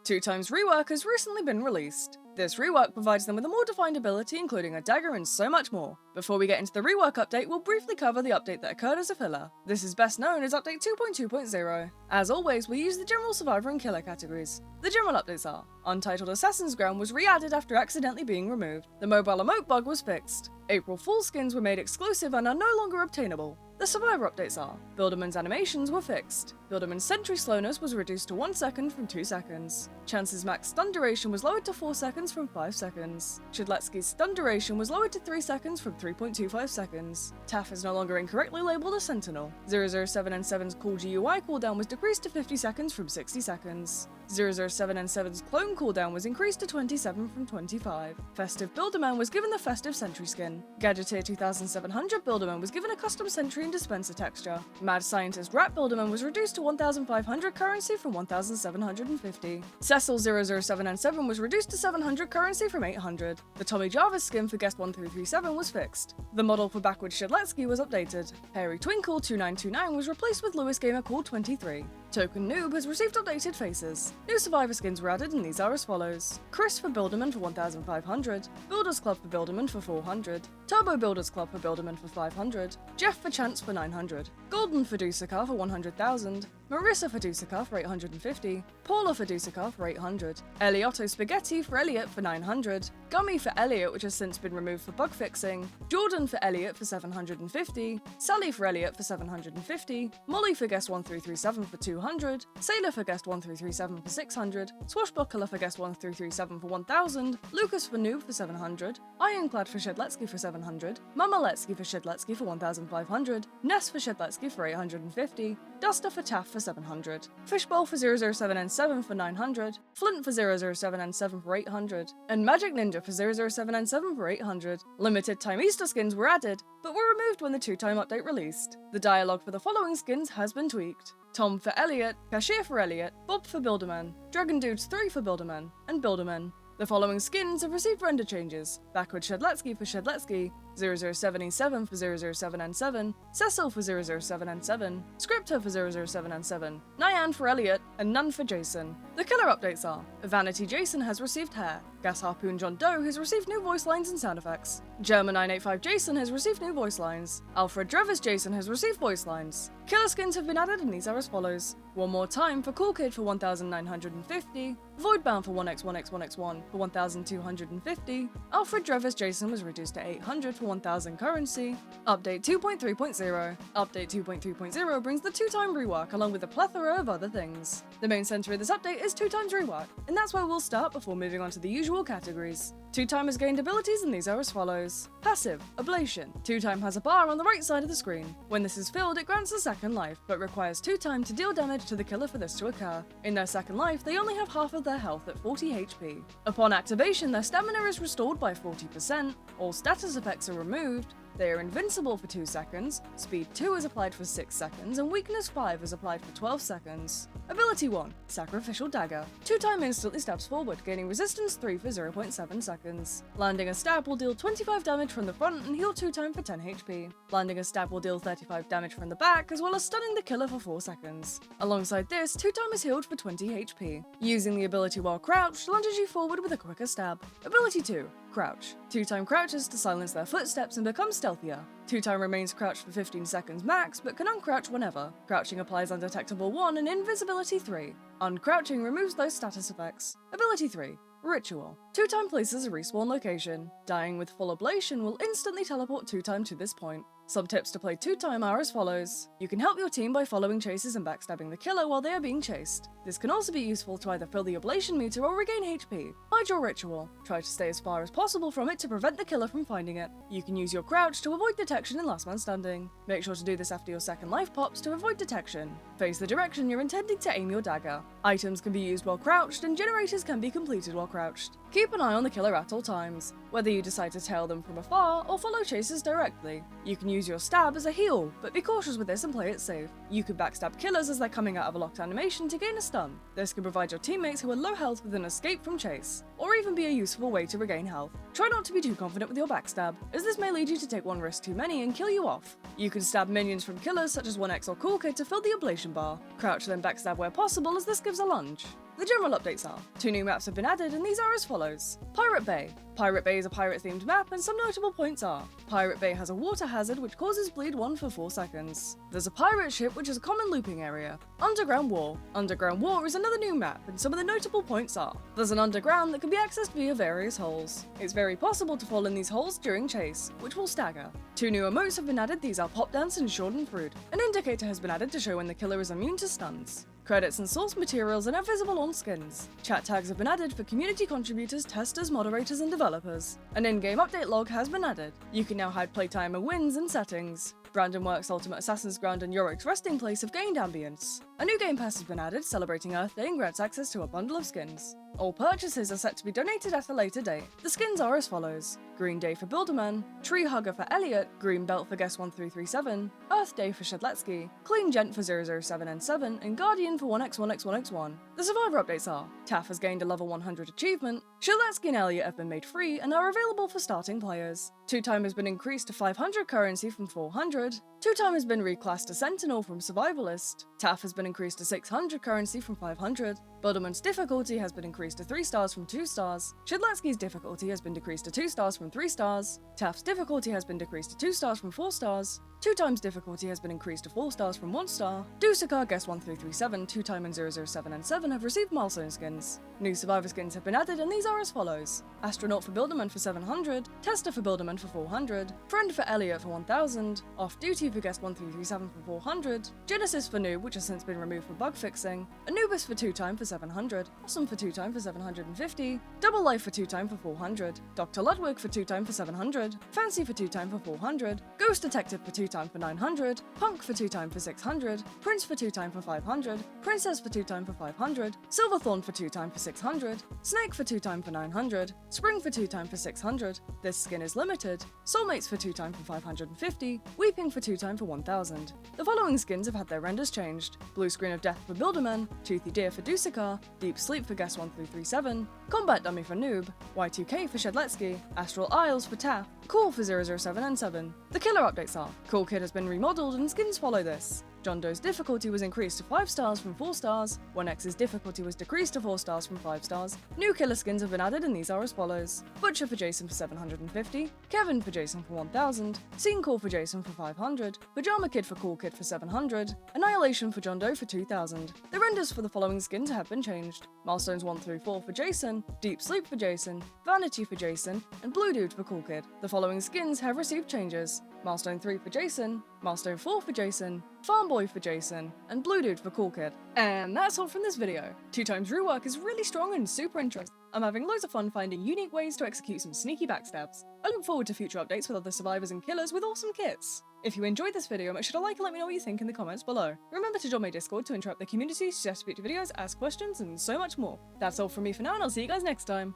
2 times Rework has recently been released. This rework provides them with a more defined ability, including a dagger and so much more. Before we get into the rework update, we'll briefly cover the update that occurred as a filler. This is best known as Update 2.2.0. As always, we use the general survivor and killer categories. The general updates are: Untitled Assassin's Ground was re-added after accidentally being removed. The mobile emote bug was fixed. April Fool's skins were made exclusive and are no longer obtainable. The survivor updates are: Builderman's animations were fixed. Builderman's sentry slowness was reduced to 1 second from 2 seconds. Chance's max stun duration was lowered to 4 seconds from 5 seconds. Shedletsky's stun duration was lowered to 3 seconds from 3.25 seconds. Taff is no longer incorrectly labeled a sentinel. 007N7's cool GUI cooldown was decreased to 50 seconds from 60 seconds. 007N7's clone cooldown was increased to 27 from 25. Festive Builderman was given the Festive Sentry skin. Gadgeteer 2700 Builderman was given a custom sentry and dispenser texture. Mad Scientist Rat Builderman was reduced to 1500 currency from 1750. Cecil 007N7 was reduced to 700 currency from 800. The Tommy Jarvis skin for Guest 1337 was fixed. The model for Backward Shedletsky was updated. Hairy Twinkle 2929 was replaced with Lewis Gamer Cool 23. Token Noob has received updated faces. New survivor skins were added, and these are as follows: Chris for Builderman for 1500, Builders Club for Builderman for 400, Turbo Builders Club for Builderman for 500, Jeff for Chance for 900, Golden for Dusaka for 100,000, Marissa for Dusaka for 850, Paula for Dusaka for 800, Eliotto Spaghetti for Elliot for 900, Gummy for Elliot, which has since been removed for bug fixing, Jordan for Elliot for 750, Sally for Elliot for 750, Molly for Guest 1337 for 200, Sailor for Guest 1337 for 600, Swashbuckler for Guest 1337 for 1000, Lucas for Noob for 700, Ironclad for Shedletsky for 700, Mamaletsky for Shedletsky for 1500, Ness for Shedletsky for 850, Duster for Taff for 700, Fishbowl for 007N7 for 900, Flint for 007N7 for 800, and Magic Ninja for 007N7 for 800. Limited time Easter skins were added, but were removed when the 2-time update released. The dialogue for the following skins has been tweaked: Tom for Elliot, Cashier for Elliot, Bob for Builderman, Dragon Dudes 3 for Builderman, and Builderman. The following skins have received render changes: Backward Shedletsky for Shedletsky, 007E7 for 007N7, Cecil for 007N7, Scripter for 007N7, Nyan for Elliot, and none for Jason. The killer updates are: Vanity Jason has received hair, Gas Harpoon John Doe has received new voice lines and sound effects, German 985 Jason has received new voice lines, Alfred Drevis Jason has received voice lines. Killer skins have been added, and these are as follows: One More Time for Cool Kid for 1950, Voidbound for 1x1x1x1 for 1250, Alfred Drevis Jason was reduced to 800 for 1000 currency. Update 2.3.0. Update 2.3.0 brings the 2-time rework along with a plethora of other things. The main center of this update is 2 times rework, and that's where we'll start before moving on to the usual categories. 2-time has gained abilities, and these are as follows: Passive, Ablation. 2-time has a bar on the right side of the screen. When this is filled, it grants a second life, but requires 2-time to deal damage to the killer for this to occur. In their second life, they only have half of their health at 40 HP. Upon activation, their stamina is restored by 40%, all status effects are removed, they are invincible for 2 seconds, Speed 2 is applied for 6 seconds, and Weakness 5 is applied for 12 seconds. Ability 1, Sacrificial Dagger. 2-time instantly stabs forward, gaining Resistance 3 for 0.7 seconds. Landing a stab will deal 25 damage from the front and heal 2-time for 10 HP. Landing a stab will deal 35 damage from the back, as well as stunning the killer for 4 seconds. Alongside this, 2-time is healed for 20 HP. Using the ability while crouched launches you forward with a quicker stab. Ability 2, Crouch. 2-time crouches to silence their footsteps and become stealthier. 2-time remains crouched for 15 seconds max, but can uncrouch whenever. Crouching applies Undetectable 1 and Invisibility 3. Uncrouching removes those status effects. Ability 3, Ritual. 2-time places a respawn location. Dying with full ablation will instantly teleport 2-time to this point. Some tips to play 2-time are as follows: You can help your team by following chases and backstabbing the killer while they are being chased. This can also be useful to either fill the ablation meter or regain HP. Hide your ritual. Try to stay as far as possible from it to prevent the killer from finding it. You can use your crouch to avoid detection in Last Man Standing. Make sure to do this after your second life pops to avoid detection. Face the direction you're intending to aim your dagger. Items can be used while crouched, and generators can be completed while crouched. Keep an eye on the killer at all times, whether you decide to tail them from afar or follow chases directly. You can use your stab as a heal, but be cautious with this and play it safe. You can backstab killers as they're coming out of a locked animation to gain a stun. This can provide your teammates who are low health with an escape from chase, or even be a useful way to regain health. Try not to be too confident with your backstab, as this may lead you to take one risk too many and kill you off. You can stab minions from killers such as 1x or Cool Kid to fill the ablation bar. Crouch then backstab where possible, as this gives a lunge. The general updates are: 2 new maps have been added, and these are as follows. Pirate Bay. Pirate Bay is a pirate-themed map, and some notable points are: Pirate Bay has a water hazard which causes bleed 1 for 4 seconds. There's a pirate ship which is a common looping area. Underground War. Underground War is another new map, and some of the notable points are: there's an underground that can be accessed via various holes. It's very possible to fall in these holes during chase, which will stagger. 2 new emotes have been added, these are Pop Dance and Shortened Fruit. An indicator has been added to show when the killer is immune to stuns. Credits and source materials are now visible on skins. Chat tags have been added for community contributors, testers, moderators, and developers. An in-game update log has been added. You can now hide playtime and wins in settings. Brandon Works' Ultimate Assassin's Ground and Yorick's Resting Place have gained ambience. A new game pass has been added, celebrating Earth Day and grants access to a bundle of skins. All purchases are set to be donated at a later date. The skins are as follows: Green Day for Builderman, Tree Hugger for Elliot, Green Belt for Guest 1337, Earth Day for Shedletsky, Clean Gent for 007N7, and Guardian for 1x1x1x1. The survivor updates are: Taff has gained a level 100 achievement, Shedletsky and Elliot have been made free and are available for starting players. 2-time has been increased to 500 currency from 400, 2-time has been reclassed to Sentinel from Survivalist, Taff has been increased to 600 currency from 500, Builderman's difficulty has been increased to 3 stars from 2 stars, Shedletsky's difficulty has been decreased to 2 stars from 3 stars, Taff's difficulty has been decreased to 2 stars from 4 stars, 2-time's difficulty has been increased to 4 stars from 1 star, Dusakar, Guest 1337, 2-time and 007N7 have received milestone skins. New survivor skins have been added, and these are as follows: Astronaut for Builderman for 700, Tester for Builderman for 400, Friend for Elliot for 1000, Off Duty for Guest 1337 for 400, Genesis for Noob, which has since been removed for bug fixing, Anubis for 2-time for 700, Awesome for 2-time for 750, Double Life for 2-time for 400, Dr. Ludwig for 2-time for 700, Fancy for 2-time for 400, Ghost Detective for 2-time for 900, Punk for 2-time for 600, Prince for 2-time for 500, Princess for 2-time for 500, Silverthorn for 2-time for 600, Snake for 2-time for 900, Spring for 2-time for 600, this skin is limited, Soulmates for 2-time for 550, Weeping for 2-time for 1000. The following skins have had their renders changed: Blue Screen of Death for Builderman, Toothy Deer for Dusakar, Deep Sleep for Guest 1337, Combat Dummy for Noob, Y2K for Shedletsky, Astral Isles for Taff, Cool for 007N7. The killer updates are: Cool Kid has been remodeled and skins follow this. John Doe's difficulty was increased to 5 stars from 4 stars, 1x's difficulty was decreased to 4 stars from 5 stars, new killer skins have been added, and these are as follows: Butcher for Jason for 750, Kevin for Jason for 1000, Scene Call for Jason for 500, Pajama Kid for Cool Kid for 700, Annihilation for John Doe for 2000. The renders for the following skins have been changed: Milestones 1 through 4 for Jason, Deep Sleep for Jason, Vanity for Jason, and Blue Dude for Cool Kid. The following skins have received changes: Milestone 3 for Jason, Milestone 4 for Jason, Farm Boy for Jason, and Blue Dude for Cool Kid. And that's all from this video. 2-time's rework is really strong and super interesting. I'm having loads of fun finding unique ways to execute some sneaky backstabs. I look forward to future updates with other survivors and killers with awesome kits. If you enjoyed this video, make sure to like and let me know what you think in the comments below. Remember to join my Discord to interact with the community, suggest future videos, ask questions, and so much more. That's all from me for now, and I'll see you guys next time.